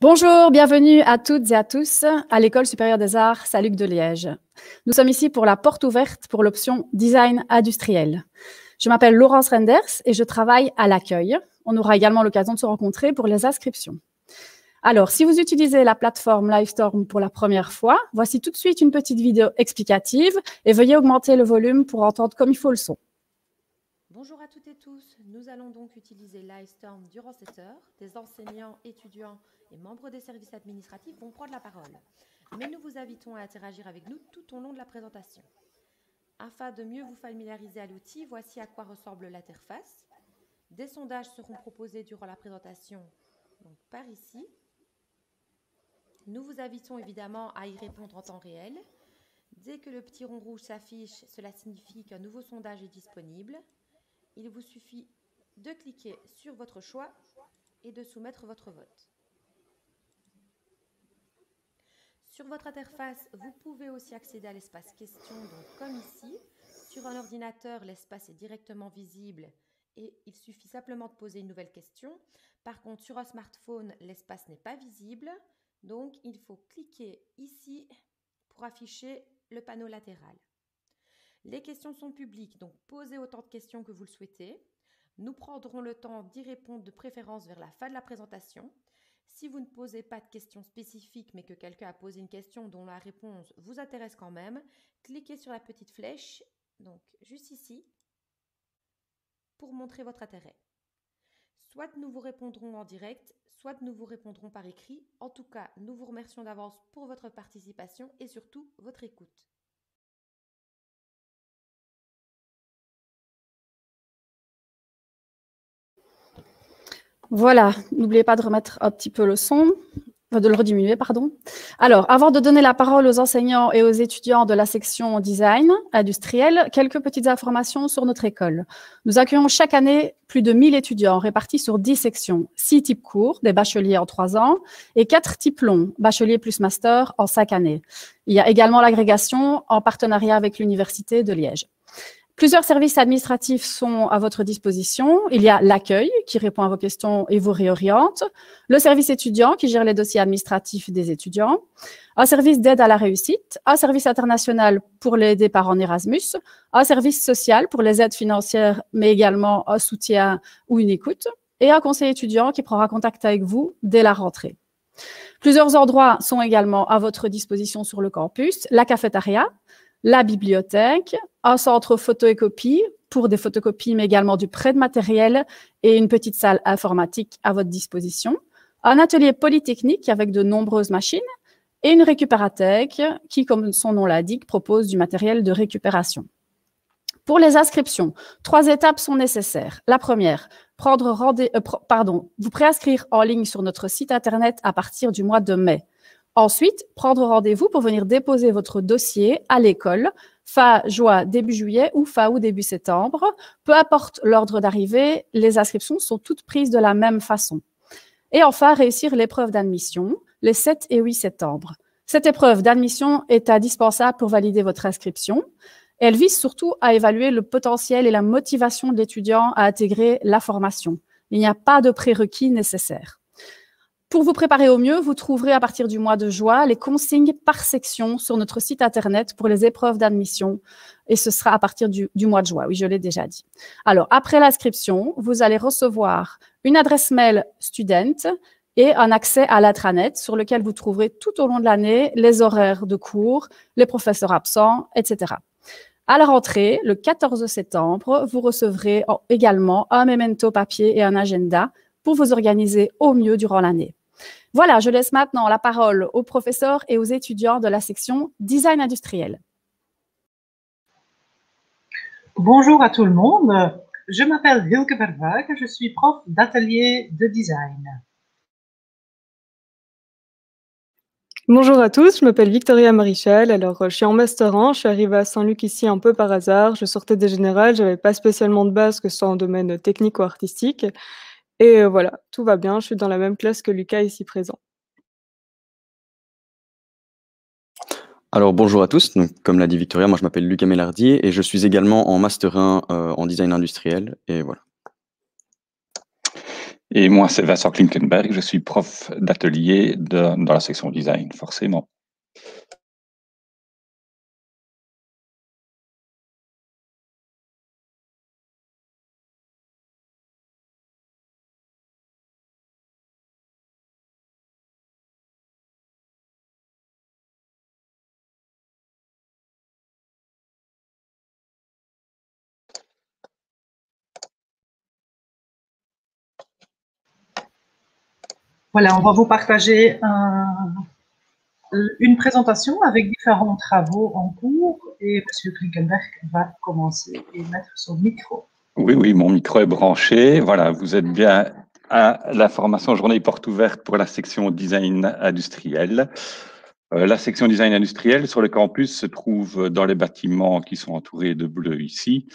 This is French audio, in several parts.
Bonjour, bienvenue à toutes et à tous à l'École supérieure des arts Saint-Luc de Liège. Nous sommes ici pour la porte ouverte pour l'option design industriel. Je m'appelle Laurence Renders et je travaille à l'accueil. On aura également l'occasion de se rencontrer pour les inscriptions. Alors, si vous utilisez la plateforme Livestorm pour la première fois, voici tout de suite une petite vidéo explicative et veuillez augmenter le volume pour entendre comme il faut le son. Bonjour à toutes et tous, nous allons donc utiliser Livestorm durant cette heure. Des enseignants, étudiants et membres des services administratifs vont prendre la parole. Mais nous vous invitons à interagir avec nous tout au long de la présentation. Afin de mieux vous familiariser à l'outil, voici à quoi ressemble l'interface. Des sondages seront proposés durant la présentation, donc par ici. Nous vous invitons évidemment à y répondre en temps réel. Dès que le petit rond rouge s'affiche, cela signifie qu'un nouveau sondage est disponible. Il vous suffit de cliquer sur votre choix et de soumettre votre vote. Sur votre interface, vous pouvez aussi accéder à l'espace questions, donc comme ici. Sur un ordinateur, l'espace est directement visible et il suffit simplement de poser une nouvelle question. Par contre, sur un smartphone, l'espace n'est pas visible, donc il faut cliquer ici pour afficher le panneau latéral. Les questions sont publiques, donc posez autant de questions que vous le souhaitez. Nous prendrons le temps d'y répondre de préférence vers la fin de la présentation. Si vous ne posez pas de questions spécifiques, mais que quelqu'un a posé une question dont la réponse vous intéresse quand même, cliquez sur la petite flèche, donc juste ici, pour montrer votre intérêt. Soit nous vous répondrons en direct, soit nous vous répondrons par écrit. En tout cas, nous vous remercions d'avance pour votre participation et surtout votre écoute. Voilà, n'oubliez pas de remettre un petit peu le son, de le rediminuer, pardon. Alors, avant de donner la parole aux enseignants et aux étudiants de la section design industriel, quelques petites informations sur notre école. Nous accueillons chaque année plus de 1000 étudiants répartis sur 10 sections, 6 types courts, des bacheliers en 3 ans, et 4 types longs, bachelier plus master en 5 années. Il y a également l'agrégation en partenariat avec l'Université de Liège. Plusieurs services administratifs sont à votre disposition. Il y a l'accueil qui répond à vos questions et vous réoriente, le service étudiant qui gère les dossiers administratifs des étudiants, un service d'aide à la réussite, un service international pour les départs en Erasmus, un service social pour les aides financières, mais également un soutien ou une écoute, et un conseil étudiant qui prendra contact avec vous dès la rentrée. Plusieurs endroits sont également à votre disposition sur le campus, la cafétéria, la bibliothèque, un centre photo et copie pour des photocopies, mais également du prêt de matériel et une petite salle informatique à votre disposition, un atelier polytechnique avec de nombreuses machines et une récupérathèque qui, comme son nom l'indique, propose du matériel de récupération. Pour les inscriptions, 3 étapes sont nécessaires. La première, vous préinscrire en ligne sur notre site internet à partir du mois de mai. Ensuite, prendre rendez-vous pour venir déposer votre dossier à l'école fin juin, début juillet ou fin août, début septembre. Peu importe l'ordre d'arrivée, les inscriptions sont toutes prises de la même façon. Et enfin, réussir l'épreuve d'admission les 7 et 8 septembre. Cette épreuve d'admission est indispensable pour valider votre inscription. Elle vise surtout à évaluer le potentiel et la motivation de l'étudiant à intégrer la formation. Il n'y a pas de prérequis nécessaires. Pour vous préparer au mieux, vous trouverez à partir du mois de juin les consignes par section sur notre site internet pour les épreuves d'admission et ce sera à partir du mois de juin, oui, je l'ai déjà dit. Alors, après l'inscription, vous allez recevoir une adresse mail student et un accès à l'intranet sur lequel vous trouverez tout au long de l'année les horaires de cours, les professeurs absents, etc. À la rentrée, le 14 septembre, vous recevrez également un memento papier et un agenda pour vous organiser au mieux durant l'année. Voilà, je laisse maintenant la parole aux professeurs et aux étudiants de la section design industriel. Bonjour à tout le monde, je m'appelle Hilke Vervaeke, je suis prof d'atelier de design. Bonjour à tous, je m'appelle Victoria Marichal, alors je suis en Master 1, je suis arrivée à Saint-Luc ici un peu par hasard, je sortais des générales, j'avais pas spécialement de base que ce soit en domaine technique ou artistique. Et voilà, tout va bien, je suis dans la même classe que Lucas ici présent. Alors bonjour à tous, donc, comme l'a dit Victoria, moi je m'appelle Lucas Mélardier et je suis également en Master 1 en design industriel, et voilà. Et moi, c'est Vincent Klinkenberg, je suis prof d'atelier dans la section design, forcément. Voilà, on va vous partager une présentation avec différents travaux en cours et M. Klinkenberg va commencer et mettre son micro. Oui, oui, mon micro est branché. Voilà, vous êtes bien à la formation Journée porte ouverte pour la section design industriel. La section design industriel sur le campus se trouve dans les bâtiments qui sont entourés de bleu ici.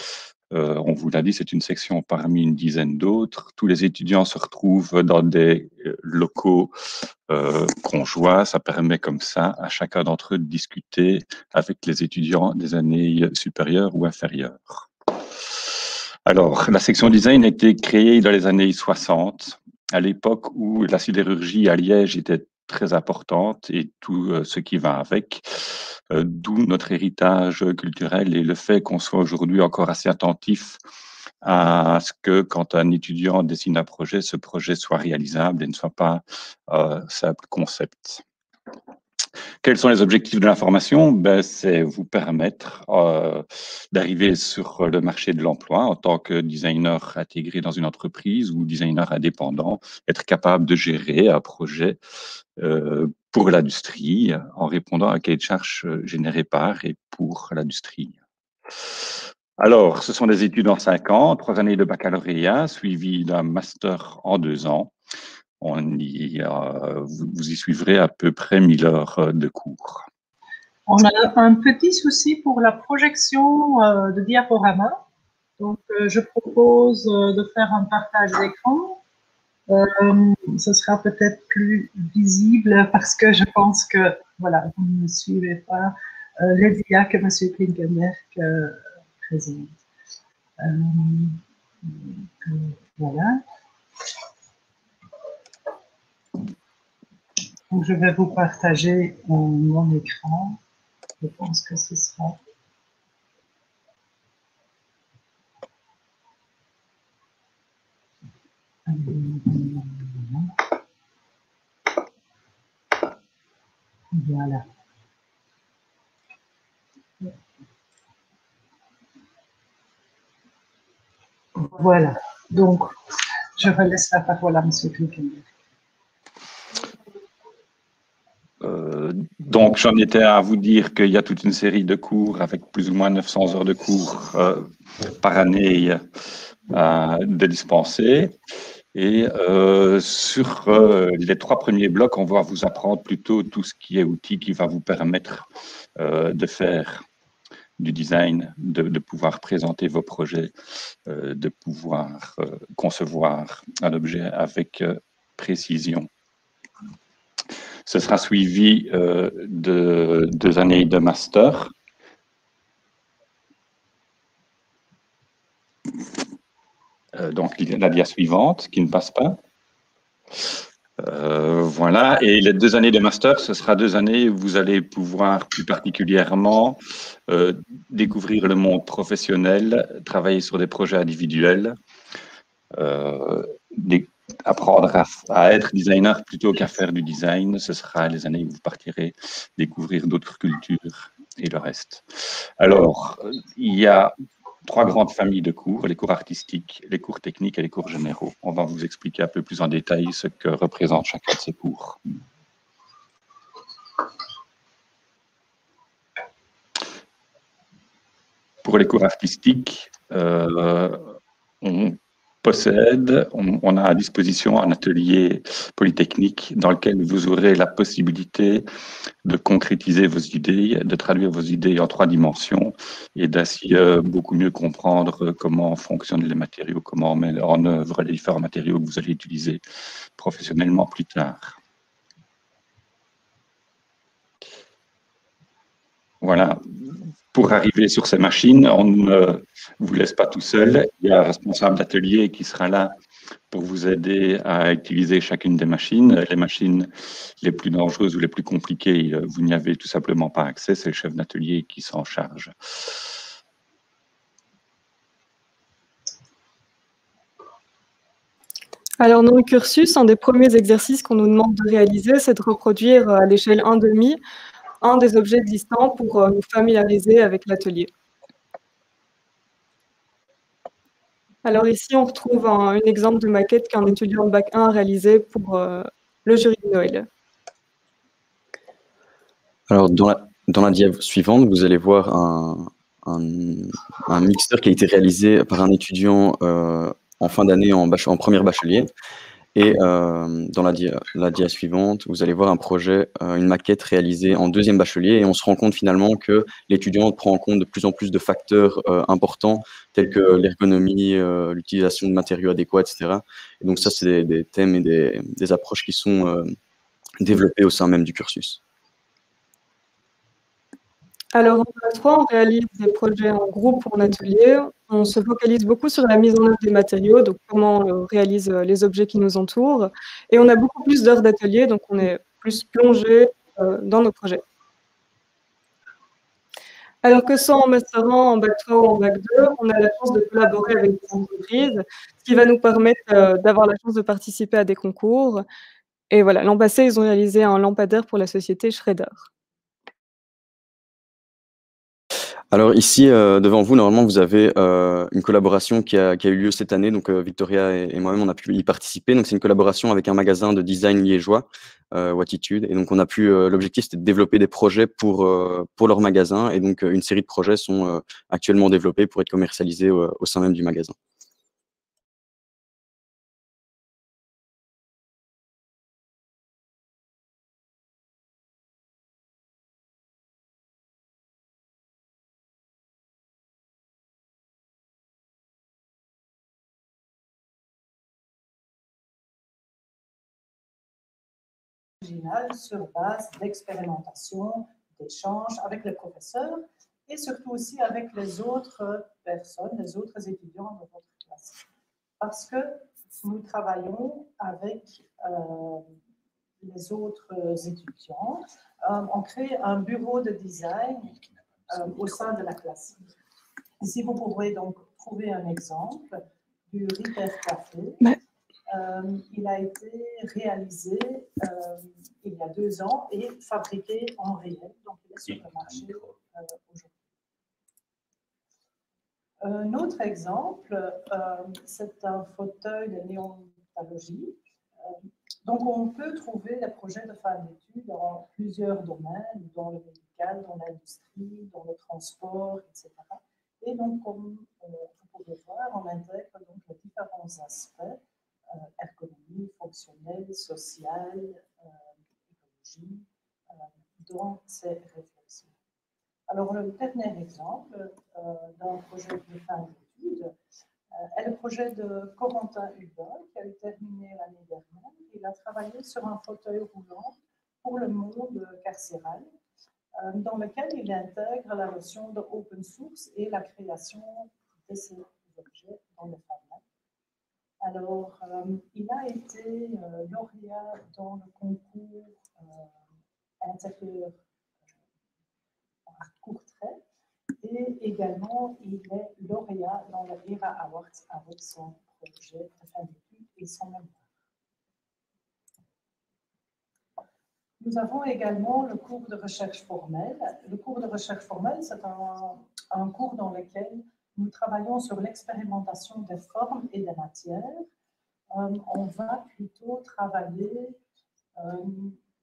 On vous l'a dit, c'est une section parmi une dizaine d'autres. Tous les étudiants se retrouvent dans des locaux conjoints. Ça permet comme ça à chacun d'entre eux de discuter avec les étudiants des années supérieures ou inférieures. Alors, la section design a été créée dans les années 60, à l'époque où la sidérurgie à Liège était très importante et tout ce qui va avec, d'où notre héritage culturel et le fait qu'on soit aujourd'hui encore assez attentif à ce que quand un étudiant dessine un projet, ce projet soit réalisable et ne soit pas simple concept. Quels sont les objectifs de la formation? C'est vous permettre d'arriver sur le marché de l'emploi en tant que designer intégré dans une entreprise ou designer indépendant, être capable de gérer un projet pour l'industrie en répondant à un cahier de charges généré par et pour l'industrie. Alors, ce sont des études en 5 ans, 3 années de baccalauréat, suivies d'un master en 2 ans. Vous y suivrez à peu près 1000 heures de cours. On a un petit souci pour la projection de diaporama. Donc, je propose de faire un partage d'écran. Ce sera peut-être plus visible parce que je pense que, voilà, vous ne suivez pas les dias que M. Klinkenberg présente. Voilà. Donc, je vais vous partager mon écran. Je pense que ce sera... Voilà. Voilà. Donc, je relaisse la parole à M. Klinkenberg. Donc, j'en étais à vous dire qu'il y a toute une série de cours avec plus ou moins 900 heures de cours par année de dispensés. Et sur les 3 premiers blocs, on va vous apprendre plutôt tout ce qui est outils qui va vous permettre de faire du design, de pouvoir présenter vos projets, de pouvoir concevoir un objet avec précision. Ce sera suivi de 2 années de master. Donc, la dia suivante, qui ne passe pas. Voilà, et les 2 années de master, ce sera 2 années où vous allez pouvoir plus particulièrement découvrir le monde professionnel, travailler sur des projets individuels, apprendre à être designer plutôt qu'à faire du design. Ce sera les années où vous partirez découvrir d'autres cultures et le reste. Alors, il y a 3 grandes familles de cours, les cours artistiques, les cours techniques et les cours généraux. On va vous expliquer un peu plus en détail ce que représente chacun de ces cours. Pour les cours artistiques, on a à disposition un atelier polytechnique dans lequel vous aurez la possibilité de concrétiser vos idées, de traduire vos idées en 3 dimensions et d'ainsi beaucoup mieux comprendre comment fonctionnent les matériaux, comment on met en œuvre les différents matériaux que vous allez utiliser professionnellement plus tard. Voilà. Pour arriver sur ces machines, on ne vous laisse pas tout seul. Il y a un responsable d'atelier qui sera là pour vous aider à utiliser chacune des machines. Les machines les plus dangereuses ou les plus compliquées, vous n'y avez tout simplement pas accès, c'est le chef d'atelier qui s'en charge. Alors, dans le cursus, un des premiers exercices qu'on nous demande de réaliser, c'est de reproduire à l'échelle 1,5 un des objets existants pour nous familiariser avec l'atelier. Alors ici, on retrouve un exemple de maquette qu'un étudiant de Bac 1 a réalisé pour le jury de Noël. Alors, dans la diapo suivante, vous allez voir un mixeur qui a été réalisé par un étudiant en fin d'année en première bachelier. Et dans la dia suivante, vous allez voir un projet, une maquette réalisée en deuxième bachelier, et on se rend compte finalement que l'étudiant prend en compte de plus en plus de facteurs importants, tels que l'ergonomie, l'utilisation de matériaux adéquats, etc. Et donc ça, c'est des thèmes et des approches qui sont développées au sein même du cursus. Alors, en Bac 3, on réalise des projets en groupe ou en atelier. On se focalise beaucoup sur la mise en œuvre des matériaux, donc comment on réalise les objets qui nous entourent. Et on a beaucoup plus d'heures d'atelier, donc on est plus plongé dans nos projets. Alors que soit en Master 1, en Bac 3 ou en Bac 2, on a la chance de collaborer avec des entreprises, ce qui va nous permettre d'avoir la chance de participer à des concours. Et voilà, l'an passé, ils ont réalisé un lampadaire pour la société Schrader. Alors ici, devant vous, normalement, vous avez une collaboration qui a eu lieu cette année. Donc Victoria et moi-même, on a pu y participer. Donc c'est une collaboration avec un magasin de design liégeois, Watitude. Et donc on a pu, l'objectif, c'était de développer des projets pour leur magasin. Et donc une série de projets sont actuellement développés pour être commercialisés au sein même du magasin. Sur base d'expérimentation, d'échanges avec les professeurs et surtout aussi avec les autres personnes, les autres étudiants de votre classe. Parce que nous travaillons avec les autres étudiants, on crée un bureau de design au sein de la classe. Ici, vous pourrez donc trouver un exemple du Ripper Café. Il a été réalisé il y a 2 ans et fabriqué en réel, donc il est sur le marché aujourd'hui. Un autre exemple, c'est un fauteuil de néonatologie. Donc on peut trouver des projets de fin d'études dans plusieurs domaines, dans le médical, dans l'industrie, dans le transport, etc. Et donc, comme vous pouvez voir, on intègre donc les différents aspects ergonomie, fonctionnelle, sociale, écologie, dans ces réflexions. Alors, le dernier exemple d'un projet de fin d'études est le projet de Corentin Hubert, qui a été terminé l'année dernière. Il a travaillé sur un fauteuil roulant pour le monde carcéral, dans lequel il intègre la notion de open source et la création de ces objets dans le Fab. Alors, il a été lauréat dans le concours intérieur court trait et également il est lauréat dans le ERA Awards avec son projet de fin d'études et son mémoire. Nous avons également le cours de recherche formelle. Le cours de recherche formelle, c'est un cours dans lequel nous travaillons sur l'expérimentation des formes et des matières. On va plutôt travailler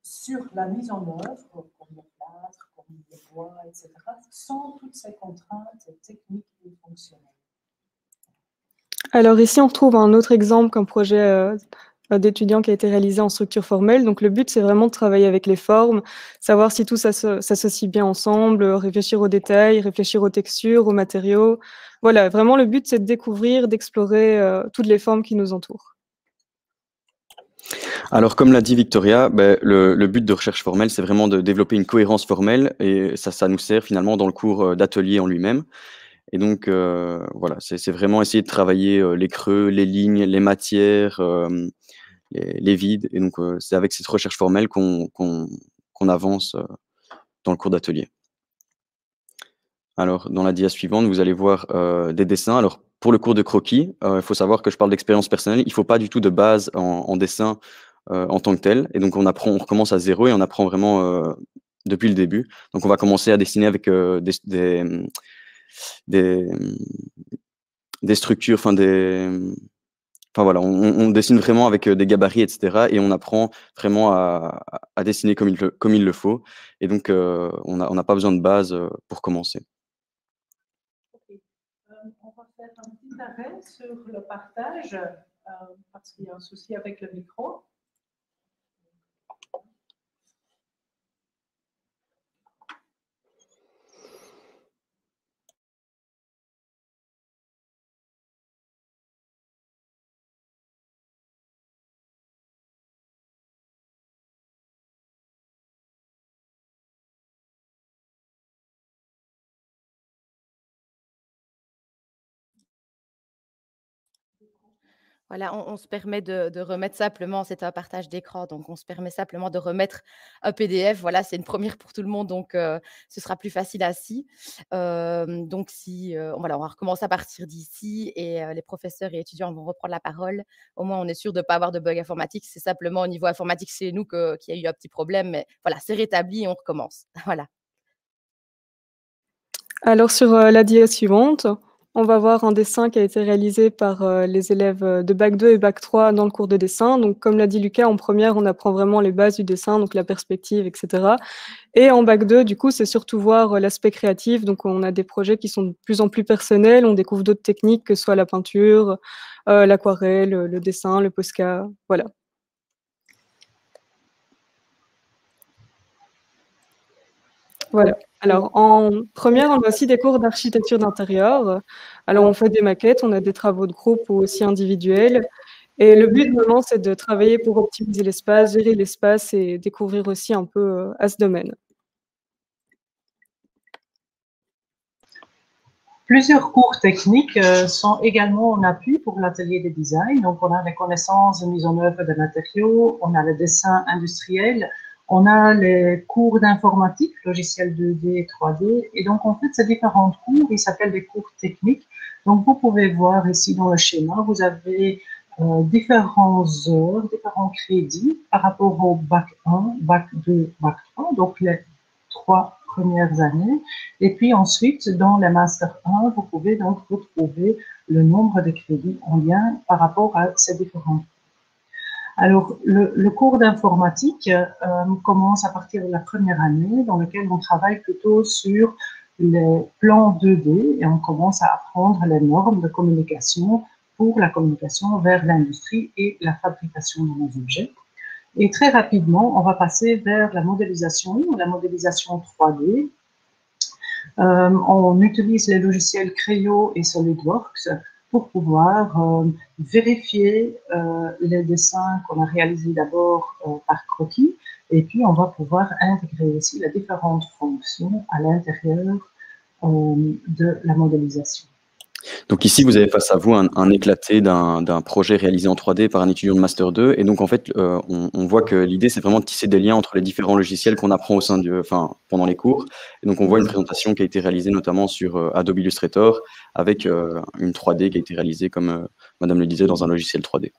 sur la mise en œuvre, comme le plâtre, comme le bois, etc., sans toutes ces contraintes techniques et fonctionnelles. Alors ici, on retrouve un autre exemple qu'un projet d'étudiant qui a été réalisé en structure formelle. Donc le but, c'est vraiment de travailler avec les formes, savoir si tout s'associe bien ensemble, réfléchir aux détails, réfléchir aux textures, aux matériaux. Voilà, vraiment le but, c'est de découvrir, d'explorer toutes les formes qui nous entourent. Alors, comme l'a dit Victoria, le but de recherche formelle, c'est vraiment de développer une cohérence formelle et ça nous sert finalement dans le cours d'atelier en lui-même. Et donc, voilà, c'est vraiment essayer de travailler les creux, les lignes, les matières, les vides. Et donc, c'est avec cette recherche formelle qu'on avance dans le cours d'atelier. Alors, dans la dia suivante, vous allez voir des dessins. Alors, pour le cours de croquis, il faut savoir que je parle d'expérience personnelle. Il ne faut pas du tout de base en dessin en tant que tel. Et donc, on recommence à zéro et on apprend vraiment depuis le début. Donc, on va commencer à dessiner avec des structures, enfin voilà, on dessine vraiment avec des gabarits, etc. Et on apprend vraiment à dessiner comme il le faut. Et donc, on n'a pas besoin de base pour commencer. Okay. On va faire un petit arrêt sur le partage parce qu'il y a un souci avec le micro. Voilà, on se permet de remettre simplement, c'est un partage d'écran, donc on se permet simplement de remettre un PDF. Voilà, c'est une première pour tout le monde, donc ce sera plus facile ainsi. Donc voilà, on va recommencer à partir d'ici et les professeurs et étudiants vont reprendre la parole. Au moins, on est sûr de ne pas avoir de bug informatique. C'est simplement au niveau informatique chez nous qu'il y a eu un petit problème, mais voilà, c'est rétabli et on recommence. Voilà. Alors sur la dia suivante, on va voir un dessin qui a été réalisé par les élèves de bac 2 et bac 3 dans le cours de dessin. Donc comme l'a dit Lucas, en première, on apprend vraiment les bases du dessin, donc la perspective, etc. Et en bac 2, du coup, c'est surtout voir l'aspect créatif. Donc on a des projets qui sont de plus en plus personnels, on découvre d'autres techniques, que ce soit la peinture, l'aquarelle, le dessin, le Posca, voilà. Voilà. Alors, en première, on a aussi des cours d'architecture d'intérieur. Alors, on fait des maquettes, on a des travaux de groupe ou aussi individuels. Et le but, vraiment, c'est de travailler pour optimiser l'espace, gérer l'espace et découvrir aussi un peu à ce domaine. Plusieurs cours techniques sont également en appui pour l'atelier de design. Donc, on a les connaissances de mise en œuvre de matériaux, on a le dessin industriel, on a les cours d'informatique, logiciel 2D, 3D. Et donc, en fait, ces différents cours, ils s'appellent des cours techniques. Donc, vous pouvez voir ici dans le schéma, vous avez différentes heures, différents crédits par rapport au bac 1, bac 2, bac 3. Donc, les 3 premières années. Et puis ensuite, dans le Master 1, vous pouvez donc retrouver le nombre de crédits en lien par rapport à ces différents cours. Alors, le cours d'informatique commence à partir de la première année, dans lequel on travaille plutôt sur les plans 2D et on commence à apprendre les normes de communication pour la communication vers l'industrie et la fabrication de nos objets. Et très rapidement, on va passer vers la modélisation 3D. On utilise les logiciels Creo et SolidWorks pour pouvoir vérifier les dessins qu'on a réalisés d'abord par croquis, et puis on va pouvoir intégrer aussi les différentes fonctions à l'intérieur de la modélisation. Donc ici, vous avez face à vous un éclaté d'un projet réalisé en 3D par un étudiant de Master 2. Et donc, en fait, on voit que l'idée, c'est vraiment de tisser des liens entre les différents logiciels qu'on apprend pendant les cours. Et donc, on voit une présentation qui a été réalisée notamment sur Adobe Illustrator avec une 3D qui a été réalisée, comme Madame le disait, dans un logiciel 3D.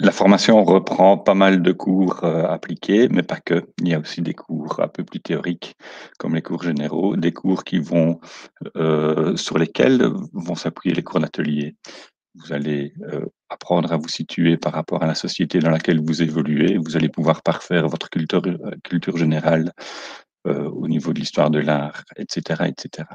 La formation reprend pas mal de cours appliqués, mais pas que. Il y a aussi des cours un peu plus théoriques, comme les cours généraux, des cours qui vont sur lesquels vont s'appuyer les cours d'atelier. Vous allez apprendre à vous situer par rapport à la société dans laquelle vous évoluez. Vous allez pouvoir parfaire votre culture générale au niveau de l'histoire de l'art, etc., etc.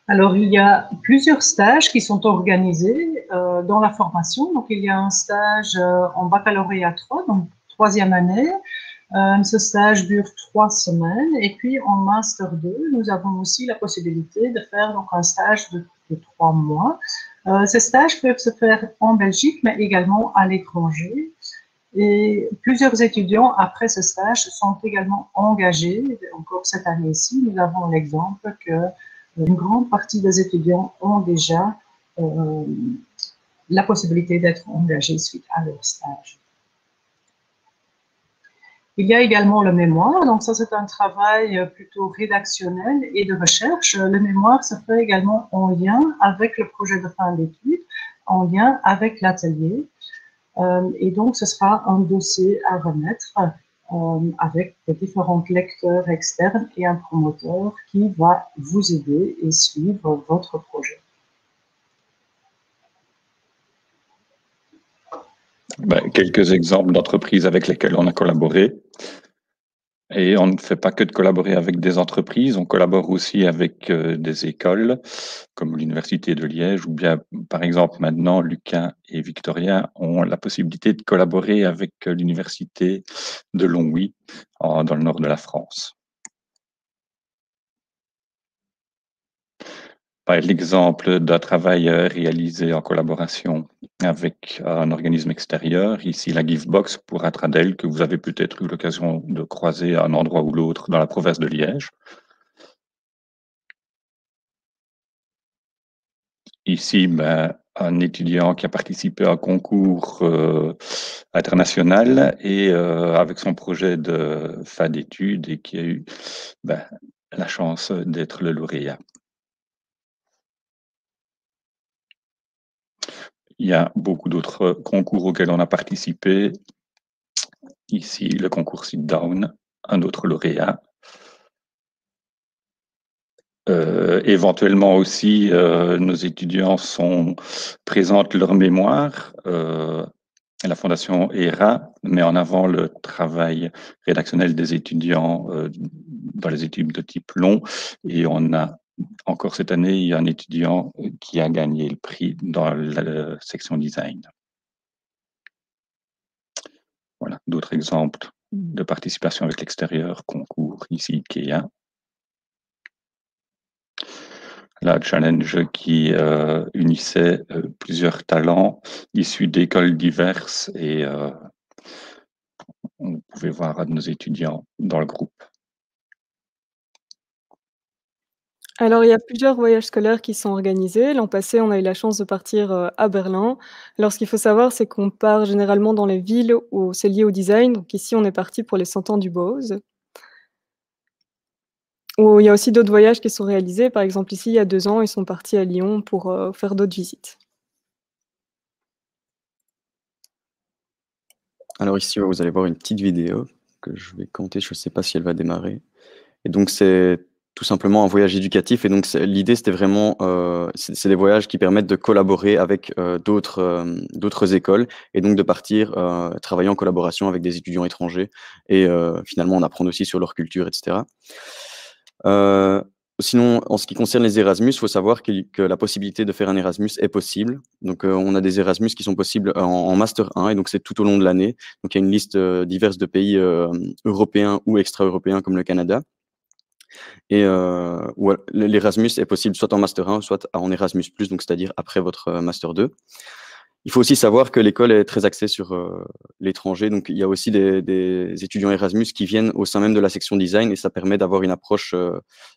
Alors, il y a plusieurs stages qui sont organisés dans la formation. Donc, il y a un stage en baccalauréat 3, donc 3e année. Ce stage dure 3 semaines. Et puis, en Master 2, nous avons aussi la possibilité de faire donc, un stage de 3 mois Ces stages peuvent se faire en Belgique, mais également à l'étranger. Et plusieurs étudiants, après ce stage, sont également engagés. Encore cette année-ci, nous avons l'exemple qu'une grande partie des étudiants ont déjà la possibilité d'être engagés suite à leur stage. Il y a également le mémoire, donc ça c'est un travail plutôt rédactionnel et de recherche. Le mémoire se fait également en lien avec le projet de fin d'études, en lien avec l'atelier. Et donc ce sera un dossier à remettre avec des différents lecteurs externes et un promoteur qui va vous aider et suivre votre projet. Quelques exemples d'entreprises avec lesquelles on a collaboré. Et on ne fait pas que de collaborer avec des entreprises, on collabore aussi avec des écoles comme l'Université de Liège ou bien, par exemple, maintenant, Lucas et Victoria ont la possibilité de collaborer avec l'Université de Longwy dans le nord de la France. L'exemple d'un travail réalisé en collaboration avec un organisme extérieur, ici la Giftbox pour Atradel, que vous avez peut-être eu l'occasion de croiser à un endroit ou l'autre dans la province de Liège. Ici, un étudiant qui a participé à un concours international et avec son projet de fin d'études et qui a eu la chance d'être le lauréat. Il y a beaucoup d'autres concours auxquels on a participé. Ici, le concours Sit-Down, un autre lauréat. Éventuellement aussi, nos étudiants présentent leur mémoire. La Fondation ERA met en avant le travail rédactionnel des étudiants dans les études de type long. Et on a encore cette année, il y a un étudiant qui a gagné le prix dans la section design. Voilà, d'autres exemples de participation avec l'extérieur, concours, ici IKEA. La challenge qui unissait plusieurs talents issus d'écoles diverses et on pouvait voir un de nos étudiants dans le groupe. Alors, il y a plusieurs voyages scolaires qui sont organisés. L'an passé, on a eu la chance de partir à Berlin. Alors, ce qu'il faut savoir, c'est qu'on part généralement dans les villes où c'est lié au design. Donc ici, on est parti pour les 100 ans du Bose. Il y a aussi d'autres voyages qui sont réalisés. Par exemple, ici, il y a 2 ans, ils sont partis à Lyon pour faire d'autres visites. Alors ici, vous allez voir une petite vidéo que je vais compter. Je ne sais pas si elle va démarrer. Et donc, c'est tout simplement un voyage éducatif. Et donc, l'idée, c'était vraiment, c'est des voyages qui permettent de collaborer avec d'autres écoles et donc de partir travailler en collaboration avec des étudiants étrangers. Et finalement, on apprend aussi sur leur culture, etc. Sinon, en ce qui concerne les Erasmus, il faut savoir que la possibilité de faire un Erasmus est possible. Donc, on a des Erasmus qui sont possibles en Master 1, et donc c'est tout au long de l'année. Donc, il y a une liste diverse de pays européens ou extra-européens comme le Canada. Et l'Erasmus est possible soit en Master 1, soit en Erasmus+, donc c'est-à-dire après votre Master 2. Il faut aussi savoir que l'école est très axée sur l'étranger, donc il y a aussi des étudiants Erasmus qui viennent au sein même de la section design et ça permet d'avoir une approche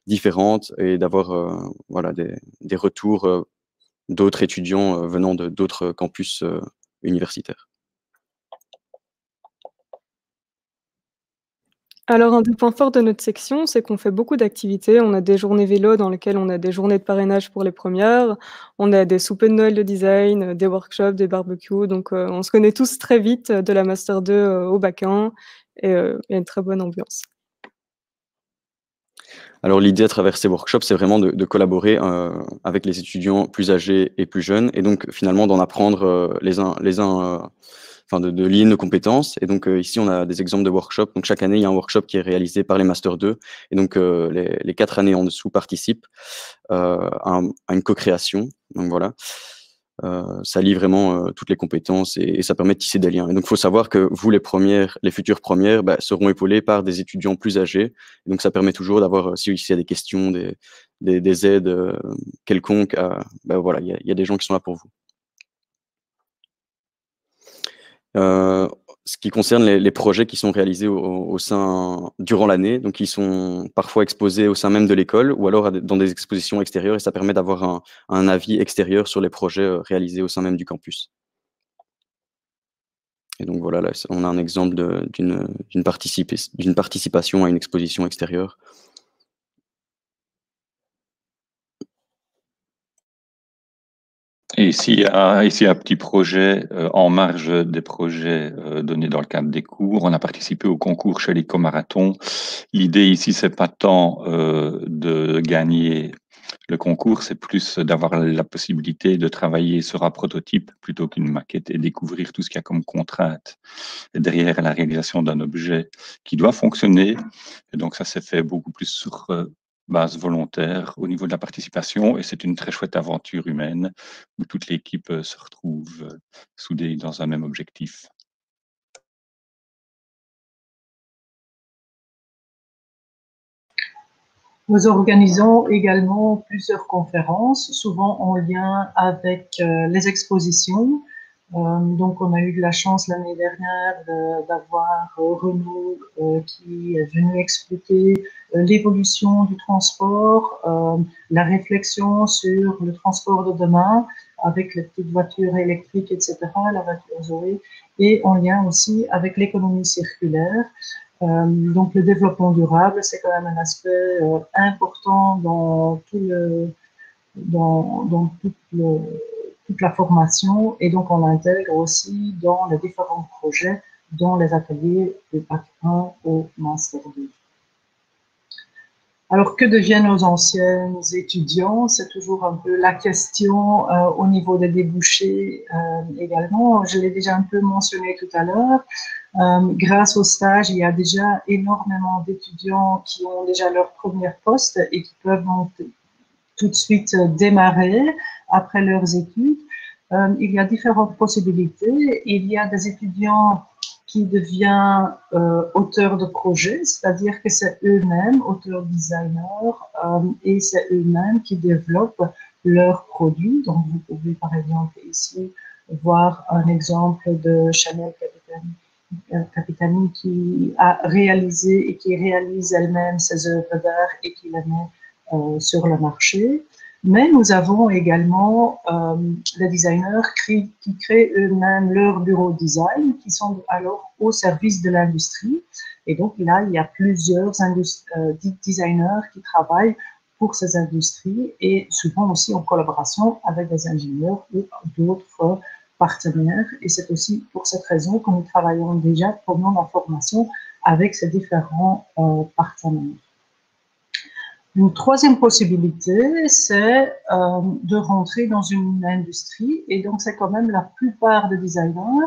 différente et d'avoir voilà, des retours d'autres étudiants venant d'autres campus universitaires. Alors, un des points forts de notre section, c'est qu'on fait beaucoup d'activités. On a des journées vélo dans lesquelles on a des journées de parrainage pour les premières. On a des soupers de Noël de design, des workshops, des barbecues. Donc, on se connaît tous très vite de la Master 2 au Bac 1 et il y a une très bonne ambiance. Alors, l'idée à travers ces workshops, c'est vraiment de collaborer avec les étudiants plus âgés et plus jeunes et donc finalement d'en apprendre les uns enfin de lier nos compétences. Et donc ici, on a des exemples de workshops. Donc chaque année, il y a un workshop qui est réalisé par les Master 2. Et donc les 4 années en dessous participent à une co-création. Donc voilà. ça lie vraiment toutes les compétences et ça permet de tisser des liens. Et donc, il faut savoir que vous, les futures premières, seront épaulées par des étudiants plus âgés. Et donc, ça permet toujours d'avoir, s'il y a des questions, des aides quelconques, voilà, il y a des gens qui sont là pour vous. Ce qui concerne les projets qui sont réalisés durant l'année, donc ils sont parfois exposés au sein même de l'école ou alors dans des expositions extérieures et ça permet d'avoir un avis extérieur sur les projets réalisés au sein même du campus. Et donc voilà, là, on a un exemple d'une participation à une exposition extérieure. Et ici, il y a un petit projet en marge des projets donnés dans le cadre des cours. On a participé au concours chez l'Éco-Marathon. L'idée ici, c'est pas tant de gagner le concours, c'est plus d'avoir la possibilité de travailler sur un prototype plutôt qu'une maquette et découvrir tout ce qu'il y a comme contrainte derrière la réalisation d'un objet qui doit fonctionner. Et donc, ça s'est fait beaucoup plus sur base volontaire au niveau de la participation et c'est une très chouette aventure humaine où toute l'équipe se retrouve soudée dans un même objectif. Nous organisons également plusieurs conférences, souvent en lien avec les expositions. Donc, on a eu de la chance l'année dernière d'avoir Renaud qui est venu expliquer l'évolution du transport, la réflexion sur le transport de demain avec les petites voitures électriques, etc., la voiture Zoé, et en lien aussi avec l'économie circulaire. Donc, le développement durable, c'est quand même un aspect important dans toute la formation et donc on l'intègre aussi dans les différents projets, dans les ateliers de Bac 1 au Master 2. Alors, que deviennent nos anciens étudiants? C'est toujours un peu la question au niveau des débouchés également. Je l'ai déjà un peu mentionné tout à l'heure. Grâce au stage, il y a déjà énormément d'étudiants qui ont déjà leur premier poste et qui peuvent donc tout de suite démarrer après leurs études. Il y a différentes possibilités. Il y a des étudiants qui deviennent auteurs de projets, c'est-à-dire que c'est eux-mêmes, auteurs designers, et c'est eux-mêmes qui développent leurs produits. Donc, vous pouvez par exemple ici voir un exemple de Chanel Capitani qui a réalisé et qui réalise elle-même ses œuvres d'art et qui les met sur le marché. Mais nous avons également des designers qui créent eux-mêmes leur bureau de design, qui sont alors au service de l'industrie. Et donc là, il y a plusieurs designers qui travaillent pour ces industries et souvent aussi en collaboration avec des ingénieurs ou d'autres partenaires. Et c'est aussi pour cette raison que nous travaillons déjà pendant la formation avec ces différents partenaires. Une troisième possibilité, c'est de rentrer dans une industrie, et donc c'est quand même la plupart des designers,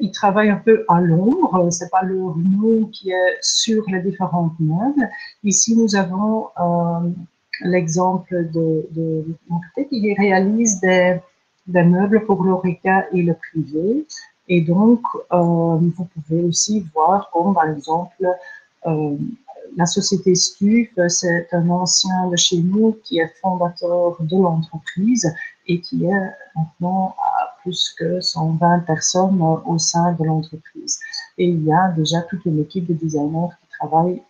ils travaillent un peu à l'ombre, c'est pas leur nom qui est sur les différentes meubles. Ici, nous avons l'exemple de Marté qui réalise des meubles pour l'Horeca et le privé, et donc vous pouvez aussi voir comme par exemple la société Stuf, c'est un ancien de chez nous qui est fondateur de l'entreprise et qui est maintenant à plus que 120 personnes au sein de l'entreprise. Et il y a déjà toute une équipe de designers qui travaillent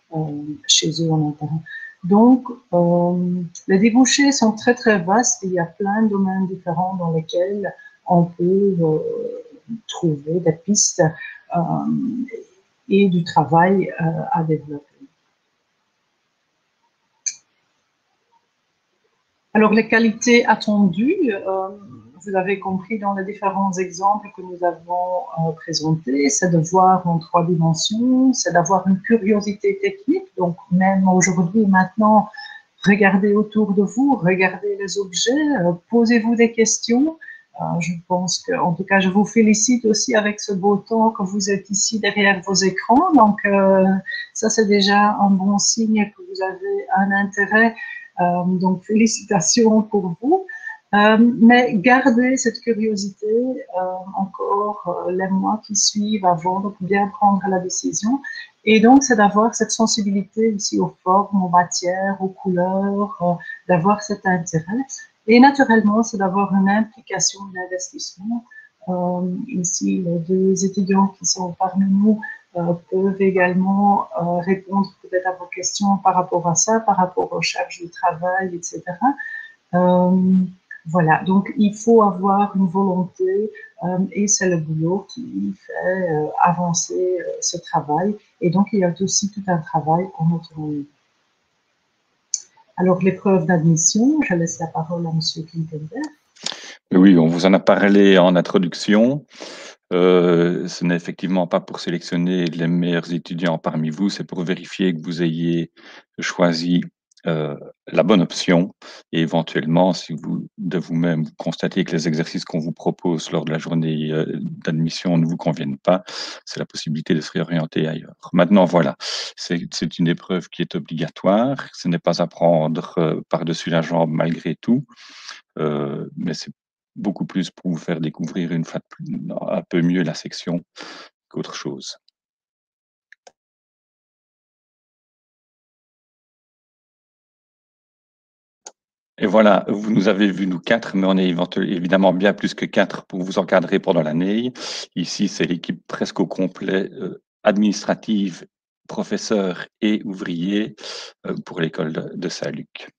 chez eux en interne. Donc, les débouchés sont très très vastes. Il y a plein de domaines différents dans lesquels on peut trouver des pistes et du travail à développer. Alors, les qualités attendues, vous l'avez compris dans les différents exemples que nous avons présentés, c'est de voir en 3 dimensions, c'est d'avoir une curiosité technique, donc même aujourd'hui, maintenant, regardez autour de vous, regardez les objets, posez-vous des questions. Je pense que, en tout cas, je vous félicite aussi avec ce beau temps que vous êtes ici derrière vos écrans, donc ça c'est déjà un bon signe que vous avez un intérêt. Donc, félicitations pour vous. Mais gardez cette curiosité encore les mois qui suivent avant de bien prendre la décision. Et donc, c'est d'avoir cette sensibilité aussi aux formes, aux matières, aux couleurs, d'avoir cet intérêt. Et naturellement, c'est d'avoir une implication, une investissement. Ici, les deux étudiants qui sont parmi nous peuvent également répondre peut-être à vos questions par rapport à ça, par rapport aux charges de travail, etc. Voilà, donc il faut avoir une volonté et c'est le boulot qui fait avancer ce travail. Et donc, il y a aussi tout un travail en autonomie. Alors, l'épreuve d'admission, je laisse la parole à M. Klinkenberg. Oui, on vous en a parlé en introduction. Ce n'est effectivement pas pour sélectionner les meilleurs étudiants parmi vous, c'est pour vérifier que vous ayez choisi la bonne option et éventuellement, si vous de vous-même vous constatez que les exercices qu'on vous propose lors de la journée d'admission ne vous conviennent pas, c'est la possibilité de se réorienter ailleurs. Maintenant, voilà, c'est une épreuve qui est obligatoire, ce n'est pas à prendre par-dessus la jambe malgré tout, mais c'est beaucoup plus pour vous faire découvrir une fois un peu mieux la section qu'autre chose. Et voilà, vous nous avez vu, nous quatre, mais on est évidemment bien plus que quatre pour vous encadrer pendant l'année. Ici, c'est l'équipe presque au complet, administrative, professeurs et ouvriers pour l'école de Saint-Luc.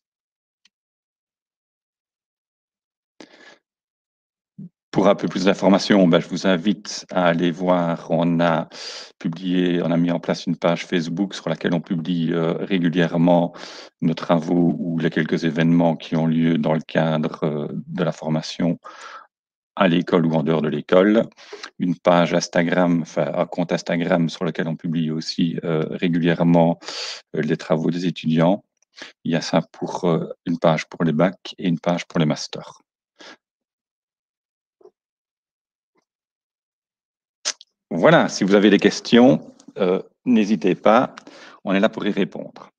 Pour un peu plus d'informations, je vous invite à aller voir, on a mis en place une page Facebook sur laquelle on publie régulièrement nos travaux ou les quelques événements qui ont lieu dans le cadre de la formation à l'école ou en dehors de l'école. Une page Instagram, enfin un compte Instagram sur lequel on publie aussi régulièrement les travaux des étudiants. Il y a ça pour une page pour les bacs et une page pour les masters. Voilà, si vous avez des questions, n'hésitez pas, on est là pour y répondre.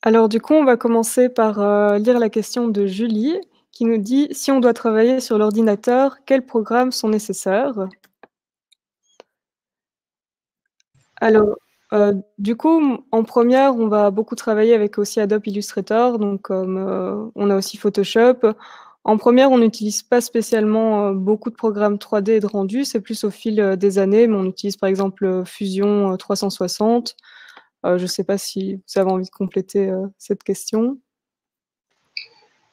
Alors du coup, on va commencer par lire la question de Julie, qui nous dit « Si on doit travailler sur l'ordinateur, quels programmes sont nécessaires ?» Alors, du coup, en première, on va beaucoup travailler avec aussi Adobe Illustrator, donc comme on a aussi Photoshop. En première, on n'utilise pas spécialement beaucoup de programmes 3D et de rendu, c'est plus au fil des années, mais on utilise par exemple Fusion 360. Je ne sais pas si vous avez envie de compléter cette question.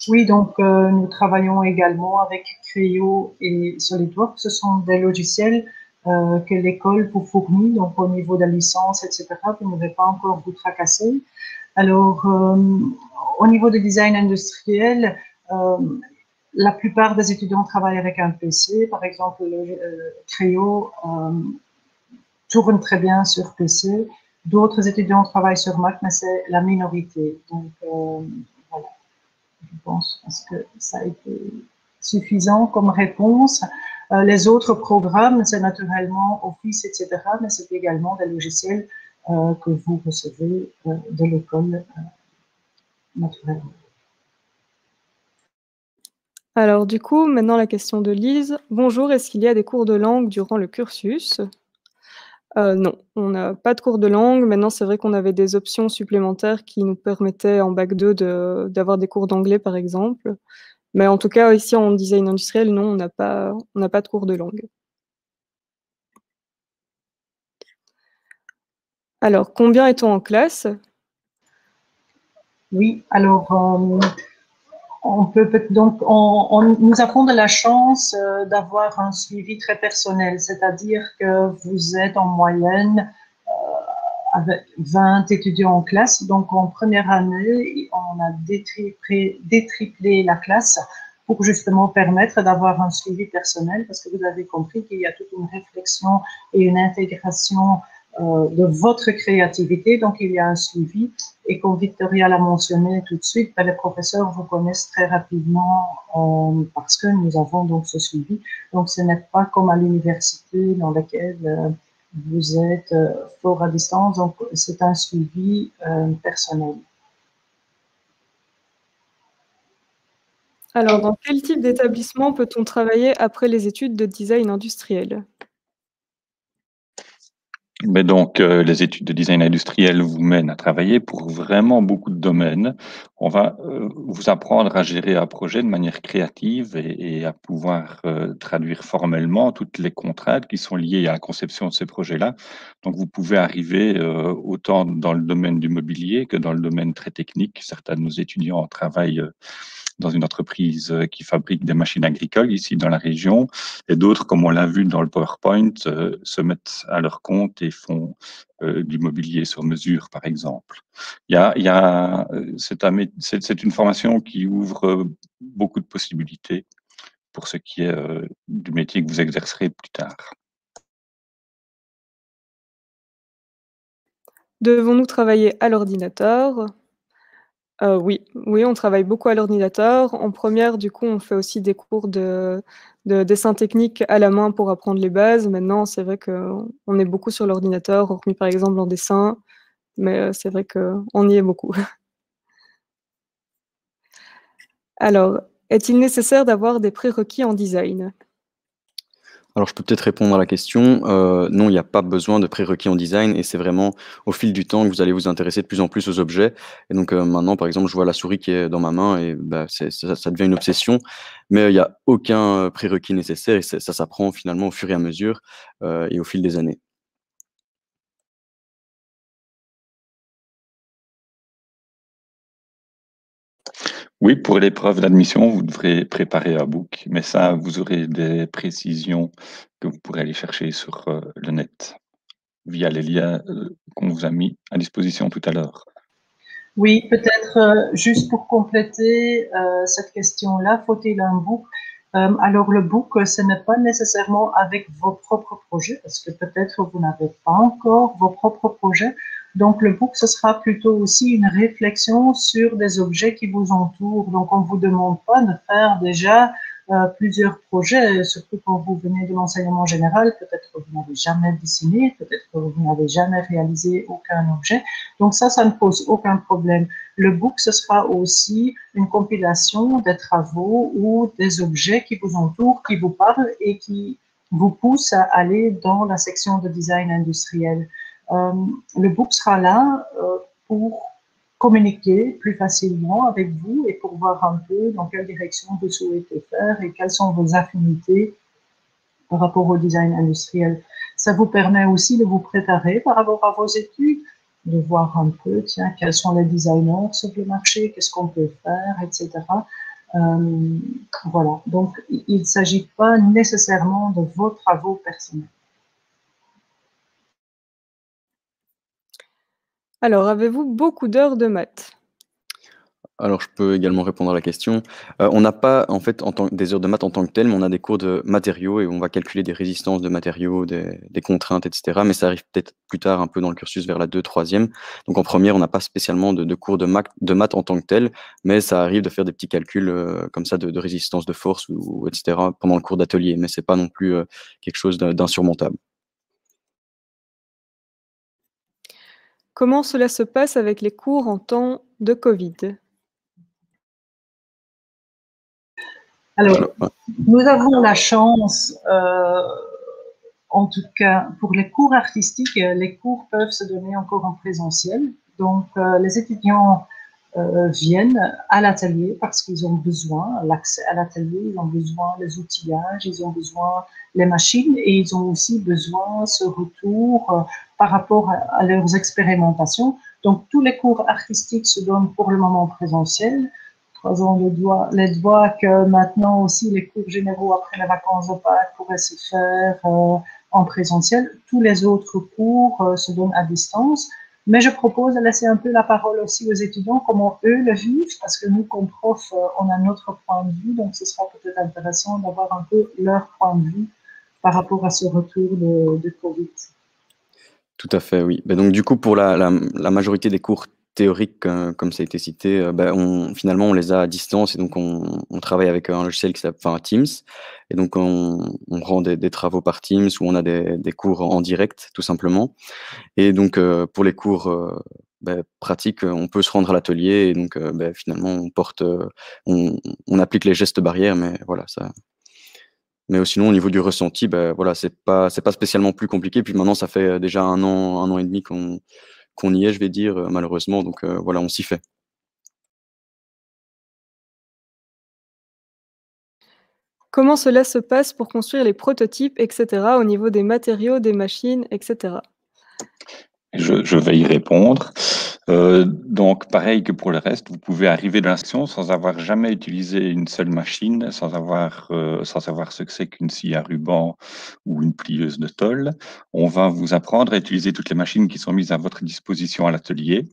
Oui, donc nous travaillons également avec Creo et SolidWorks. Ce sont des logiciels que l'école vous fournit, donc au niveau de la licence, etc. Vous ne devez pas encore vous tracasser. Alors, au niveau du design industriel, la plupart des étudiants travaillent avec un PC. Par exemple, Creo tourne très bien sur PC. D'autres étudiants travaillent sur Mac, mais c'est la minorité. Donc, voilà. Je pense que ça a été suffisant comme réponse. Les autres programmes, c'est naturellement Office, etc., mais c'est également des logiciels que vous recevez de l'école, naturellement. Alors du coup, maintenant la question de Lise. Bonjour, est-ce qu'il y a des cours de langue durant le cursus? Non, on n'a pas de cours de langue. Maintenant, c'est vrai qu'on avait des options supplémentaires qui nous permettaient en bac 2 d'avoir des cours d'anglais, par exemple. Mais en tout cas, ici, en design industriel, non, on n'a pas de cours de langue. Alors, combien est-on en classe? Oui, alors, nous avons de la chance d'avoir un suivi très personnel, c'est-à-dire que vous êtes en moyenne avec 20 étudiants en classe. Donc, en première année, on a détriplé la classe pour justement permettre d'avoir un suivi personnel, parce que vous avez compris qu'il y a toute une réflexion et une intégration de votre créativité. Donc, il y a un suivi. Et comme Victoria l'a mentionné tout de suite, les professeurs vous connaissent très rapidement parce que nous avons donc ce suivi. Donc, ce n'est pas comme à l'université dans laquelle vous êtes fort à distance. Donc, c'est un suivi personnel. Alors, dans quel type d'établissement peut-on travailler après les études de design industriel? Mais donc, les études de design industriel vous mènent à travailler pour vraiment beaucoup de domaines. On va vous apprendre à gérer un projet de manière créative et à pouvoir traduire formellement toutes les contraintes qui sont liées à la conception de ces projets-là. Donc, vous pouvez arriver autant dans le domaine du mobilier que dans le domaine très technique. Certains de nos étudiants travaillent dans une entreprise qui fabrique des machines agricoles ici dans la région, et d'autres, comme on l'a vu dans le PowerPoint, se mettent à leur compte et font du mobilier sur mesure, par exemple. C'est une formation qui ouvre beaucoup de possibilités pour ce qui est du métier que vous exercerez plus tard. Devons-nous travailler à l'ordinateur? Oui, on travaille beaucoup à l'ordinateur. En première, du coup, on fait aussi des cours de dessin technique à la main pour apprendre les bases. Maintenant, c'est vrai qu'on est beaucoup sur l'ordinateur, hormis par exemple en dessin, mais c'est vrai qu'on y est beaucoup. Alors, est-il nécessaire d'avoir des prérequis en design? Alors, je peux peut-être répondre à la question. Non, il n'y a pas besoin de prérequis en design et c'est vraiment au fil du temps que vous allez vous intéresser de plus en plus aux objets. Et donc, maintenant, par exemple, je vois la souris qui est dans ma main et bah, ça devient une obsession. Mais il n'y a aucun prérequis nécessaire et ça s'apprend finalement au fur et à mesure et au fil des années. Oui, pour l'épreuve d'admission, vous devrez préparer un book, mais ça, vous aurez des précisions que vous pourrez aller chercher sur le net via les liens qu'on vous a mis à disposition tout à l'heure. Oui, peut-être juste pour compléter cette question-là, faut-il un book? Alors le book, ce n'est pas nécessairement avec vos propres projets, parce que peut-être vous n'avez pas encore vos propres projets. Donc le book, ce sera plutôt aussi une réflexion sur des objets qui vous entourent. Donc on ne vous demande pas de faire déjà plusieurs projets, surtout quand vous venez de l'enseignement général. Peut-être que vous n'avez jamais dessiné, peut-être que vous n'avez jamais réalisé aucun objet. Donc ça ne pose aucun problème. Le book, ce sera aussi une compilation des travaux ou des objets qui vous entourent, qui vous parlent et qui vous poussent à aller dans la section de design industriel. Le book sera là pour communiquer plus facilement avec vous et pour voir un peu dans quelle direction vous souhaitez faire et quelles sont vos affinités par rapport au design industriel. Ça vous permet aussi de vous préparer par rapport à vos études, de voir un peu, tiens, quels sont les designers sur le marché, qu'est-ce qu'on peut faire, etc. Voilà. Donc, il ne s'agit pas nécessairement de vos travaux personnels. Alors, avez-vous beaucoup d'heures de maths? Alors, je peux également répondre à la question. On n'a pas, en fait, des heures de maths en tant que telles, mais on a des cours de matériaux et on va calculer des résistances de matériaux, des contraintes, etc. Mais ça arrive peut-être plus tard, un peu dans le cursus, vers la 2e, 3e. Donc, en première, on n'a pas spécialement de cours de maths en tant que tel, mais ça arrive de faire des petits calculs comme ça de résistance de force ou etc. pendant le cours d'atelier. Mais c'est pas non plus quelque chose d'insurmontable. Comment cela se passe avec les cours en temps de Covid? Alors, nous avons la chance, en tout cas pour les cours artistiques, les cours peuvent se donner encore en présentiel. Donc, les étudiants viennent à l'atelier parce qu'ils ont besoin l'accès à l'atelier, ils ont besoin les outillages, ils ont besoin les machines et ils ont aussi besoin ce retour par rapport à leurs expérimentations. Donc, tous les cours artistiques se donnent pour le moment présentiel. Croisons les doigts que maintenant aussi les cours généraux après les vacances de Pâques pourraient se faire en présentiel. Tous les autres cours se donnent à distance. Mais je propose de laisser un peu la parole aussi aux étudiants, comment eux le vivent, parce que nous, comme profs, on a notre point de vue, donc ce sera peut-être intéressant d'avoir un peu leur point de vue par rapport à ce retour de Covid. Tout à fait, oui. Ben donc du coup, pour la majorité des cours théoriques, comme ça a été cité, finalement, on les a à distance et donc on travaille avec un logiciel qui s'appelle Teams et donc on rend des travaux par Teams ou on a des cours en direct, tout simplement. Et donc, pour les cours pratique, on peut se rendre à l'atelier et donc finalement on porte, on applique les gestes barrières, mais voilà, ça. Mais sinon au niveau du ressenti, voilà, c'est pas spécialement plus compliqué. Puis maintenant ça fait déjà un an et demi qu'on y est, je vais dire, malheureusement, donc voilà, on s'y fait. Comment cela se passe pour construire les prototypes, etc., au niveau des matériaux, des machines, etc.? Je vais y répondre. Donc, pareil que pour le reste, vous pouvez arriver dans la section sans avoir jamais utilisé une seule machine, sans savoir ce que c'est qu'une scie à ruban ou une plieuse de tôle. On va vous apprendre à utiliser toutes les machines qui sont mises à votre disposition à l'atelier.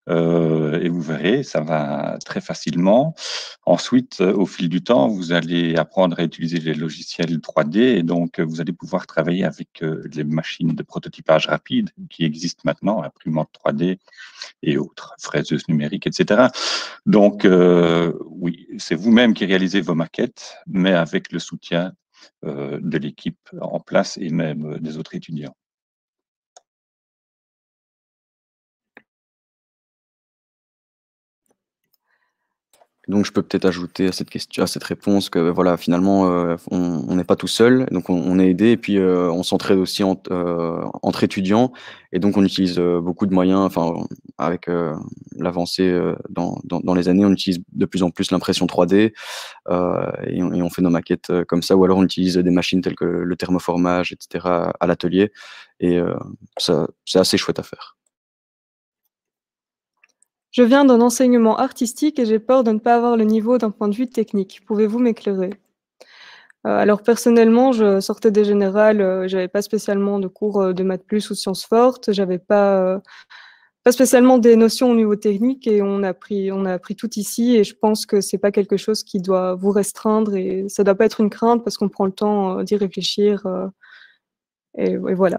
Et vous verrez, ça va très facilement. Ensuite, au fil du temps, vous allez apprendre à utiliser les logiciels 3D et donc vous allez pouvoir travailler avec les machines de prototypage rapide qui existent maintenant, imprimantes 3D et autres, fraiseuses numériques, etc. Donc, oui, c'est vous-même qui réalisez vos maquettes, mais avec le soutien de l'équipe en place et même des autres étudiants. Donc je peux peut-être ajouter à cette réponse que voilà, finalement, on n'est pas tout seul, donc on est aidé et puis on s'entraide aussi entre étudiants et donc on utilise beaucoup de moyens. Enfin, avec l'avancée dans les années, on utilise de plus en plus l'impression 3D et on fait nos maquettes comme ça, ou alors on utilise des machines telles que le thermoformage, etc. à l'atelier et c'est assez chouette à faire. Je viens d'un enseignement artistique et j'ai peur de ne pas avoir le niveau d'un point de vue technique. Pouvez-vous m'éclairer? Alors personnellement, je sortais des générales, j'avais pas spécialement de cours de maths plus ou sciences fortes, j'avais pas spécialement des notions au niveau technique et on a appris tout ici et je pense que c'est pas quelque chose qui doit vous restreindre et ça doit pas être une crainte parce qu'on prend le temps d'y réfléchir et voilà.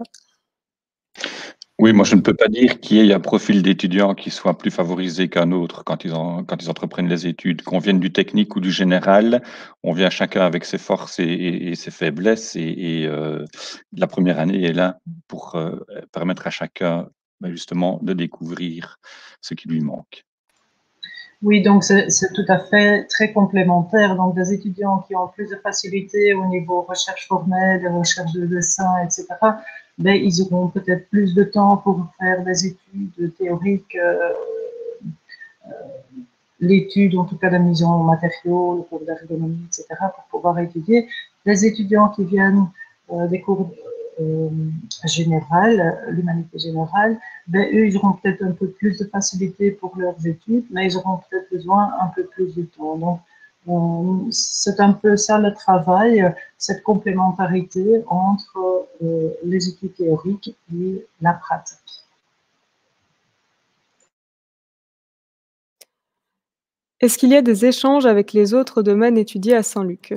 Oui, moi je ne peux pas dire qu'il y ait un profil d'étudiant qui soit plus favorisé qu'un autre quand ils entreprennent les études. Qu'on vienne du technique ou du général, on vient chacun avec ses forces et ses faiblesses et la première année est là pour permettre à chacun justement de découvrir ce qui lui manque. Oui, donc c'est tout à fait très complémentaire. Donc des étudiants qui ont plus de facilité au niveau recherche formelle, recherche de dessin, etc., ben, ils auront peut-être plus de temps pour faire des études théoriques, l'étude, en tout cas la mise en matériaux, le cours d'ergonomie, etc., pour pouvoir étudier. Les étudiants qui viennent des cours générales, l'humanité générale, ben, eux, ils auront peut-être un peu plus de facilité pour leurs études, mais ils auront peut-être besoin un peu plus de temps. Donc, c'est un peu ça le travail, cette complémentarité entre les études théoriques et la pratique. Est-ce qu'il y a des échanges avec les autres domaines étudiés à Saint-Luc?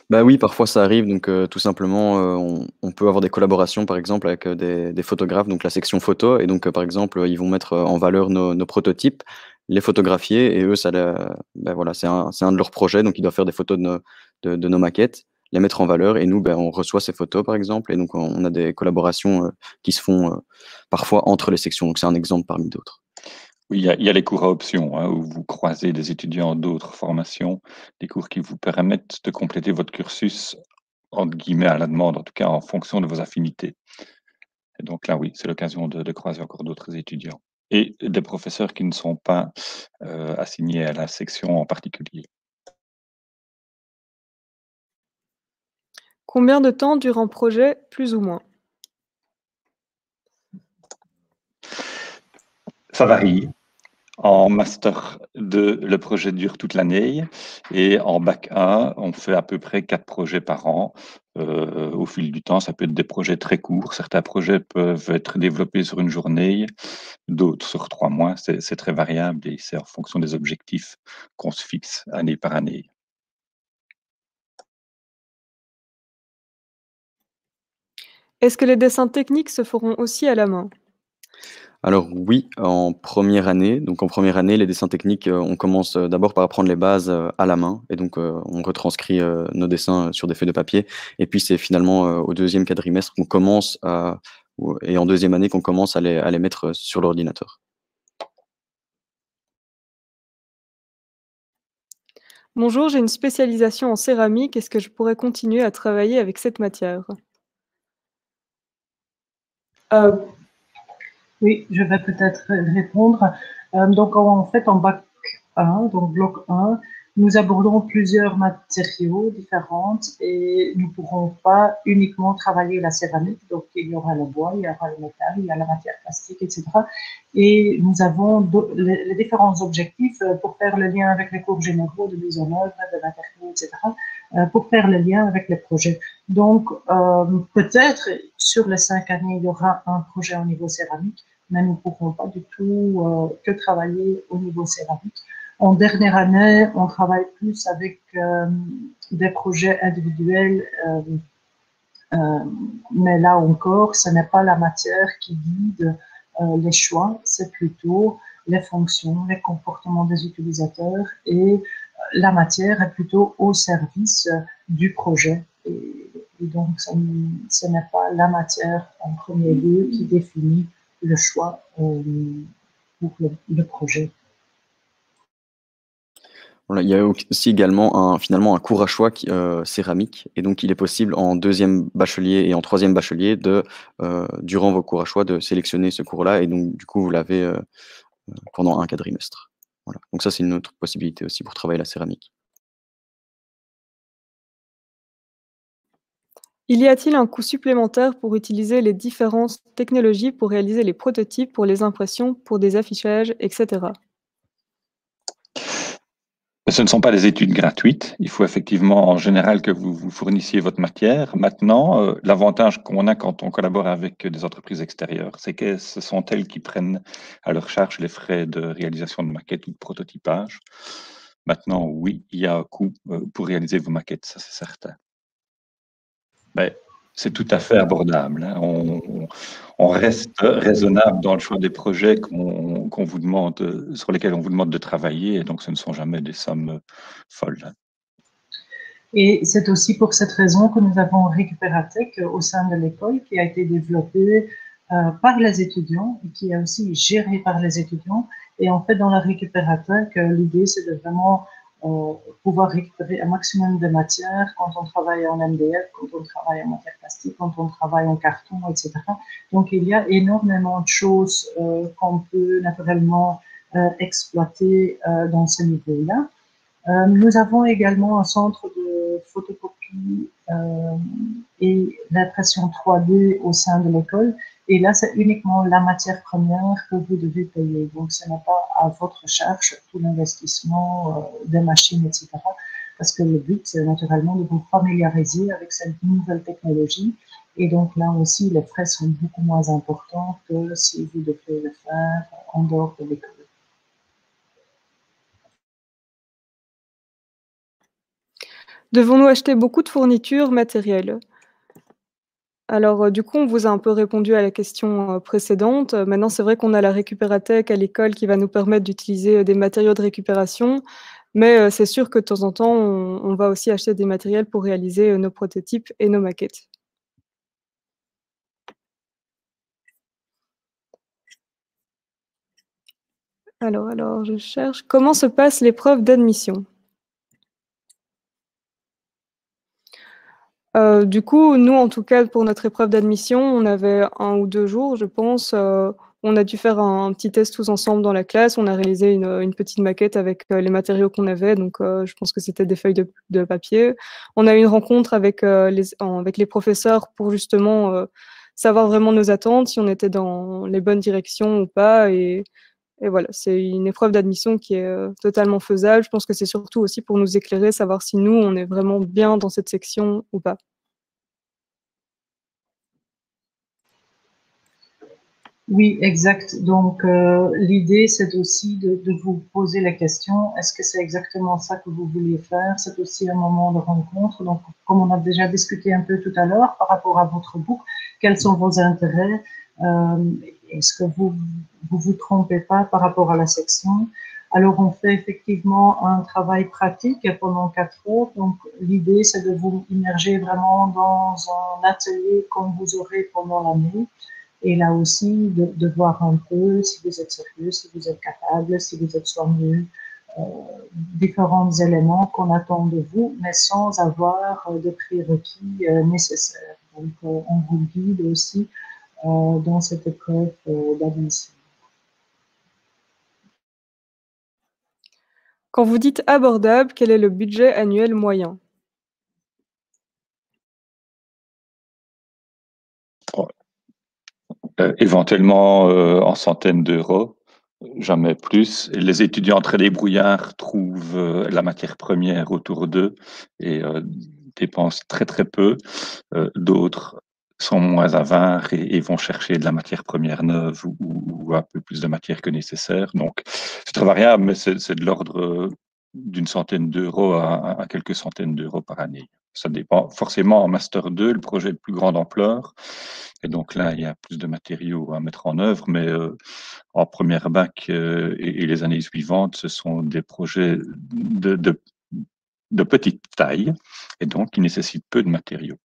Bah oui, parfois ça arrive, donc tout simplement, on peut avoir des collaborations, par exemple, avec des photographes, donc la section photo et donc par exemple, ils vont mettre en valeur nos prototypes, les photographier et eux, voilà, c'est un de leurs projets, donc ils doivent faire des photos de nos maquettes, les mettre en valeur et nous, on reçoit ces photos, par exemple et donc on a des collaborations qui se font parfois entre les sections, donc c'est un exemple parmi d'autres. Oui, il y a les cours à option, hein, où vous croisez des étudiants d'autres formations, des cours qui vous permettent de compléter votre cursus, entre guillemets, à la demande, en tout cas en fonction de vos affinités. Et donc là, oui, c'est l'occasion de croiser encore d'autres étudiants et des professeurs qui ne sont pas assignés à la section en particulier. Combien de temps dure un projet, plus ou moins? Ça varie. En master 2, le projet dure toute l'année et en bac 1, on fait à peu près 4 projets par an. Au fil du temps, ça peut être des projets très courts. Certains projets peuvent être développés sur une journée, d'autres sur 3 mois. C'est très variable et c'est en fonction des objectifs qu'on se fixe année par année. Est-ce que les dessins techniques se feront aussi à la main? Alors oui, en première année. Donc en première année, les dessins techniques, on commence, d'abord par apprendre les bases, à la main et donc on retranscrit, nos dessins, sur des feuilles de papier et puis c'est finalement, au 2e quadrimestre qu'on commence à et en deuxième année qu'on commence à les mettre sur l'ordinateur. Bonjour, j'ai une spécialisation en céramique. Est-ce que je pourrais continuer à travailler avec cette matière? Oui, je vais peut-être répondre. Donc, en fait, en bac 1, donc bloc 1, nous abordons plusieurs matériaux différents et nous ne pourrons pas uniquement travailler la céramique. Donc, il y aura le bois, il y aura le métal, il y a la matière plastique, etc. Et nous avons les différents objectifs pour faire le lien avec les cours généraux de mise en œuvre, de matériaux, etc., pour faire le lien avec les projets. Donc, peut-être sur les 5 années, il y aura un projet au niveau céramique, mais nous ne pourrons pas du tout que travailler au niveau céramique. En dernière année, on travaille plus avec des projets individuels, mais là encore, ce n'est pas la matière qui guide les choix, c'est plutôt les fonctions, les comportements des utilisateurs et la matière est plutôt au service du projet. Et donc, ce n'est pas la matière en premier lieu qui définit le choix pour le projet. Voilà, il y a aussi également finalement un cours à choix céramique, et donc il est possible en deuxième bachelier et en troisième bachelier durant vos cours à choix, de sélectionner ce cours-là, et donc du coup vous l'avez pendant un quadrimestre. Voilà. Donc ça, c'est une autre possibilité aussi pour travailler la céramique. Y a-t-il un coût supplémentaire pour utiliser les différentes technologies pour réaliser les prototypes, pour les impressions, pour des affichages, etc.? Ce ne sont pas des études gratuites. Il faut effectivement, en général, que vous fournissiez votre matière. Maintenant, l'avantage qu'on a quand on collabore avec des entreprises extérieures, c'est que ce sont elles qui prennent à leur charge les frais de réalisation de maquettes ou de prototypage. Maintenant, oui, il y a un coût pour réaliser vos maquettes, ça c'est certain. Mais c'est tout à fait abordable, hein. On reste raisonnable dans le choix des projets qu'on vous demande, sur lesquels on vous demande de travailler, et donc ce ne sont jamais des sommes folles. Et c'est aussi pour cette raison que nous avons Récupératech au sein de l'école, qui a été développée par les étudiants et qui est aussi gérée par les étudiants. Et en fait, dans la Récupératech, l'idée, c'est de vraiment pouvoir récupérer un maximum de matière quand on travaille en MDF, quand on travaille en matière plastique, quand on travaille en carton, etc. Donc, il y a énormément de choses qu'on peut naturellement exploiter dans ce niveau-là. Nous avons également un centre de photocopie et d'impression 3D au sein de l'école. Et là, c'est uniquement la matière première que vous devez payer. Donc, ce n'est pas à votre charge tout l'investissement des machines, etc. Parce que le but, c'est naturellement de vous familiariser avec cette nouvelle technologie. Et donc, là aussi, les frais sont beaucoup moins importants que si vous devez le faire en dehors de l'école. Devons-nous acheter beaucoup de fournitures matérielles? Alors, du coup, on vous a un peu répondu à la question précédente. Maintenant, c'est vrai qu'on a la Récupératech à l'école qui va nous permettre d'utiliser des matériaux de récupération, mais c'est sûr que de temps en temps, on va aussi acheter des matériels pour réaliser nos prototypes et nos maquettes. Alors, je cherche. Comment se passe l'épreuve d'admission? Du coup, nous, en tout cas, pour notre épreuve d'admission, on avait 1 ou 2 jours, je pense. On a dû faire un petit test tous ensemble dans la classe. On a réalisé une petite maquette avec les matériaux qu'on avait. Donc, je pense que c'était des feuilles de papier. On a eu une rencontre avec les professeurs pour justement savoir vraiment nos attentes, si on était dans les bonnes directions ou pas. Et voilà, c'est une épreuve d'admission qui est totalement faisable. Je pense que c'est surtout aussi pour nous éclairer, savoir si nous, on est vraiment bien dans cette section ou pas. Oui, exact. Donc, l'idée, c'est aussi de vous poser la question, est-ce que c'est exactement ça que vous vouliez faire? C'est aussi un moment de rencontre. Donc, comme on a déjà discuté un peu tout à l'heure par rapport à votre book, quels sont vos intérêts? Est-ce que vous trompez pas par rapport à la section? Alors, on fait effectivement un travail pratique pendant 4 heures. Donc, l'idée, c'est de vous immerger vraiment dans un atelier comme vous aurez pendant l'année. Et là aussi, de voir un peu si vous êtes sérieux, si vous êtes capable, si vous êtes soigneux, différents éléments qu'on attend de vous, mais sans avoir de prérequis nécessaires. Donc, on vous guide aussi dans cette épreuve d'admission. Quand vous dites abordable, quel est le budget annuel moyen? Éventuellement en centaines d'euros, jamais plus. Et les étudiants très débrouillards trouvent la matière première autour d'eux et dépensent très très peu. D'autres sont moins avares et vont chercher de la matière première neuve ou un peu plus de matière que nécessaire. Donc c'est très variable, mais c'est de l'ordre d'une centaine d'euros à quelques centaines d'euros par année. Ça dépend forcément en Master 2, le projet de plus grande ampleur. Et donc là, il y a plus de matériaux à mettre en œuvre, mais en première bac et les années suivantes, ce sont des projets de petite taille et donc qui nécessitent peu de matériaux.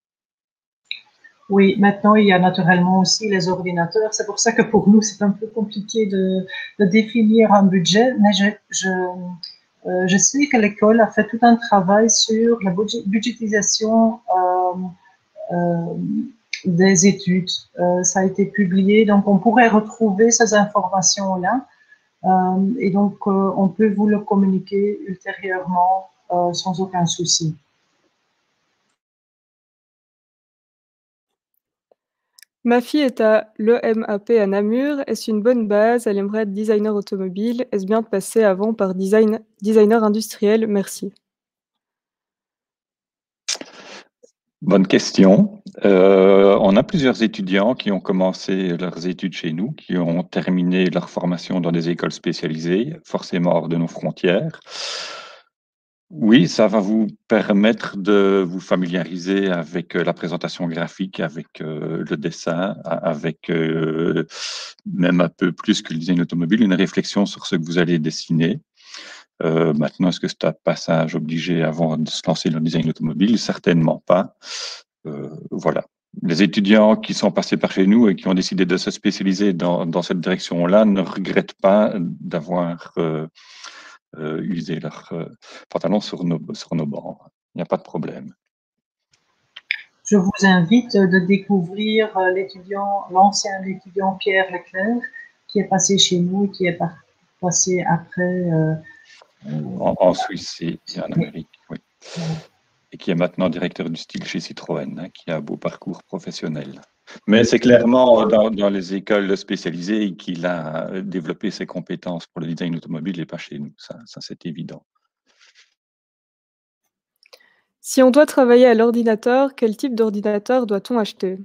Oui, maintenant, il y a naturellement aussi les ordinateurs. C'est pour ça que pour nous, c'est un peu compliqué de définir un budget, mais je sais que l'école a fait tout un travail sur la budgétisation des études. Ça a été publié, donc on pourrait retrouver ces informations-là. Et donc, on peut vous le communiquer ultérieurement sans aucun souci. Ma fille est à l'EMAP à Namur. Est-ce une bonne base? Elle aimerait être designer automobile. Est-ce bien de passer avant par designer industriel? Merci. Bonne question. On a plusieurs étudiants qui ont commencé leurs études chez nous, qui ont terminé leur formation dans des écoles spécialisées, forcément hors de nos frontières. Oui, ça va vous permettre de vous familiariser avec la présentation graphique, avec le dessin, avec même un peu plus que le design automobile, une réflexion sur ce que vous allez dessiner. Maintenant, est-ce que c'est un passage obligé avant de se lancer dans le design automobile? Certainement pas. Voilà. Les étudiants qui sont passés par chez nous et qui ont décidé de se spécialiser dans cette direction-là ne regrettent pas d'avoir usé leurs pantalons sur nos bancs. Il n'y a pas de problème. Je vous invite de découvrir l'ancien étudiant Pierre Leclerc, qui est passé chez nous, qui est passé après en Suisse et en Amérique, oui. Et qui est maintenant directeur du style chez Citroën, hein, qui a un beau parcours professionnel. Mais c'est clairement dans les écoles spécialisées qu'il a développé ses compétences pour le design automobile et pas chez nous. Ça c'est évident. Si on doit travailler à l'ordinateur, quel type d'ordinateur doit-on acheter?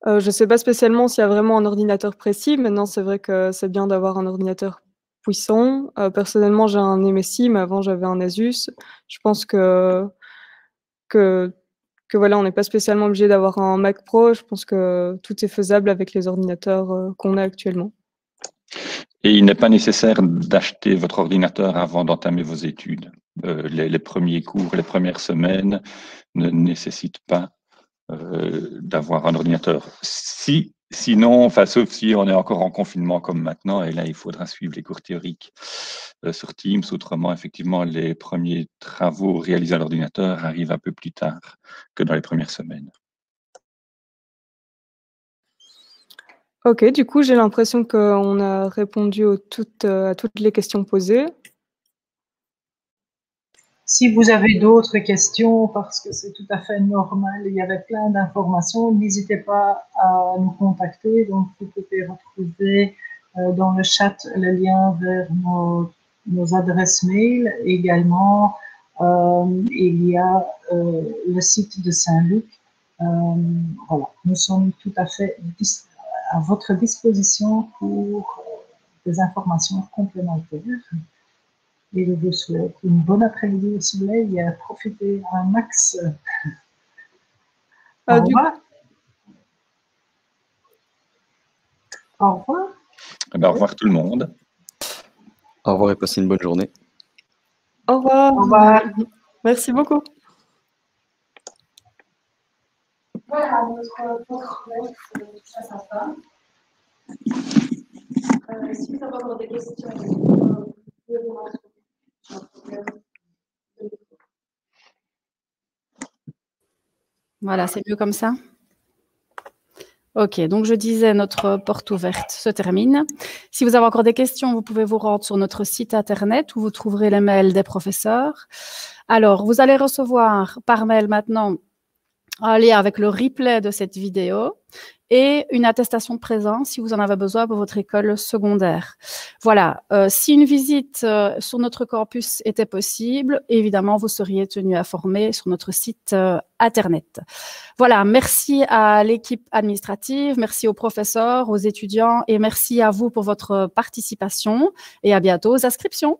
Je ne sais pas spécialement s'il y a vraiment un ordinateur précis. Maintenant, c'est vrai que c'est bien d'avoir un ordinateur puissant. Personnellement, j'ai un MSI, mais avant, j'avais un Asus. Je pense que voilà, on n'est pas spécialement obligé d'avoir un Mac Pro. Je pense que tout est faisable avec les ordinateurs qu'on a actuellement. Et il n'est pas nécessaire d'acheter votre ordinateur avant d'entamer vos études. Les premiers cours, les premières semaines ne nécessitent pas d'avoir un ordinateur. Sinon, enfin, sauf si on est encore en confinement comme maintenant, et là, il faudra suivre les cours théoriques sur Teams. Autrement, effectivement, les premiers travaux réalisés à l'ordinateur arrivent un peu plus tard que dans les premières semaines. Ok, du coup, j'ai l'impression qu'on a répondu à toutes les questions posées. Si vous avez d'autres questions, parce que c'est tout à fait normal, il y avait plein d'informations, n'hésitez pas à nous contacter. Donc, vous pouvez retrouver dans le chat le lien vers nos adresses mail. Également, il y a le site de Saint-Luc. Voilà, nous sommes tout à fait à votre disposition pour des informations complémentaires. Et je vous souhaite une bonne après-midi au soleil et à profiter un max. Au revoir. Au revoir. Au revoir tout le monde. Au revoir et passez une bonne journée. Au revoir. Au revoir. Merci beaucoup. Voilà, notre porte ouverte touche à sa fin. Si vous avez encore des questions, vous pouvez vous renseigner. Voilà, c'est mieux comme ça. Ok, donc je disais, notre porte ouverte se termine. Si vous avez encore des questions, vous pouvez vous rendre sur notre site internet où vous trouverez les mails des professeurs. Alors, vous allez recevoir par mail maintenant un lien avec le replay de cette vidéo et une attestation de présence si vous en avez besoin pour votre école secondaire. Voilà, si une visite sur notre campus était possible, évidemment, vous seriez tenu informé sur notre site internet. Voilà, merci à l'équipe administrative, merci aux professeurs, aux étudiants et merci à vous pour votre participation et à bientôt aux inscriptions.